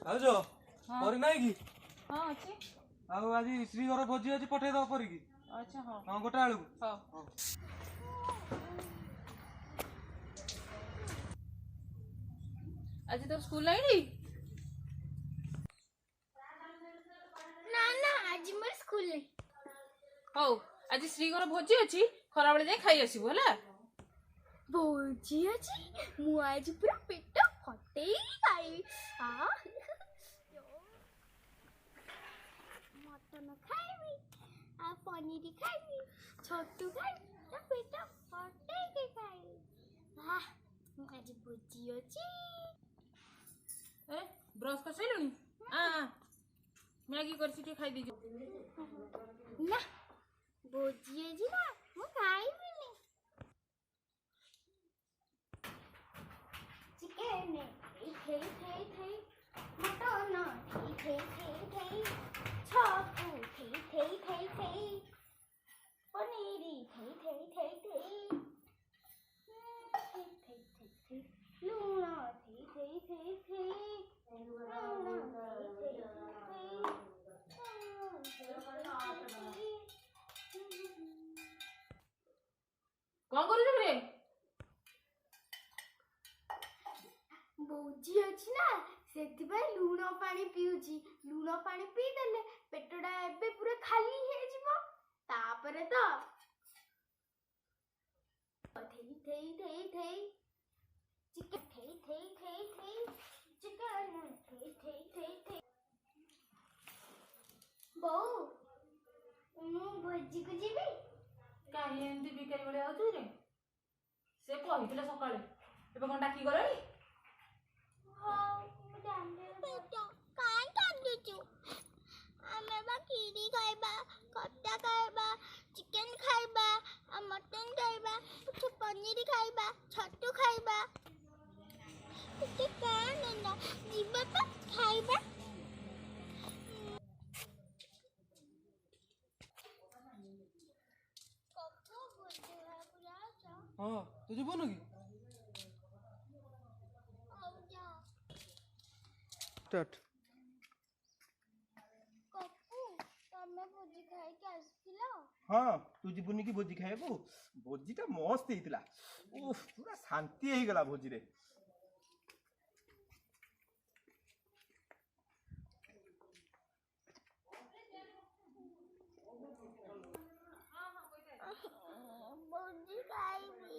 ଭାଉଜ କରି ନାହିଁ କି? ହଁ ଅଛି। ଆଉ ଆଜି ଶ୍ରୀ ଘର ଭୋଜି ଅଛି ପଠେଇଦବ କରିକି। ଆଚ୍ଛା ହଁ। ହଁ ଗୋଟା ବେଳକୁ। ହଉ। ଆଜି ତୋର ସ୍କୁଲ ନାଇଁ? ନା ଆଜି ମୋର ସ୍କୁଲ ନାହିଁ। ହଉ ଆଜି ଶ୍ରୀ ଘର ଭୋଜି ଅଛି, ଖରାବେଳେ ଯାଇ ଖାଇ ଆସିବୁ ହେଲା। ଭୋଜି ଅଛି? ମୁଁ ଆଜି ପୁରା ପେଟ ଫଟେଇ ଖାଇବି। ମଟନ ଖାଇବି, ଆଉ ପନିର ଖାଇବି, ଛତୁ ଖାଇବି, ପେଟ ଫଟେଇକି ଖାଇବି। ଆଜି ଭୋଜି ଅଛି। ବ୍ରସ୍ କରିସାରିଲୁଣି? ମ୍ୟାଗି କରିଛି ଟିକେ ଖାଇଦେଇଛୁ। ନା ଭୋଜି ଅଛି ନା, ମୁଁ ଖାଇବିନି। ଚିକେନ ଥେଇ ମଟନ ଥେଇ ଛତୁ ଥେଇ ପନିର ଥେଇ ଲୁଣ କଣ କରୁଛୁ ରେ? ଭୋଜି ଅଛି ନା, ସେଥିପାଇଁ ଲୁଣ ପାଣି ପିଉଛି। ଲୁଣ ପାଣି ପିଇଦେଲେ ପେଟଟା ଏବେ ପୁରା ଖାଲି ହେଇଯିବ। ତାପରେ ତ ଥେଇ ବୋଉ, ମୁଁ ଭୋଜିକୁ ଯିବି। କାହିଁ ଏମିତି ବିକାରୀ ଭଳିଆ ହଉଛୁ ରେ? ସେ କହିଥିଲେ ସକାଳେ, ଏବେ କଣ ଡାକି ଗଲାଣି? କାଇଁ କାନ୍ଦୁଛୁ? ଆମେ ବା କ୍ଷୀରି ଖାଇବା, ଖଟା ଖାଇବା, ଚିକେନ ଖାଇବା, ମଟନ ଖାଇବା, ପନିର ଖାଇବା, ଛତୁ ଖାଇବା। ଯିବା ତ ଖାଇବା। ହଁ ତୁ ଯିବୁନୁ କି? ଷ୍ଟାର୍ଟ। କପୁ, ତମେ ଭୋଜି ଖାଇକି ଆସିଥିଲ? ହଁ, ତୁ ଯିବୁନି କି ଭୋଜି ଖାଇବାକୁ? ଭୋଜିଟା ମସ୍ତ ହେଇଥିଲା। ପୁରା ଶାନ୍ତି ହେଇଗଲା ଭୋଜିରେ। ଭୋଜି ଖାଇବି।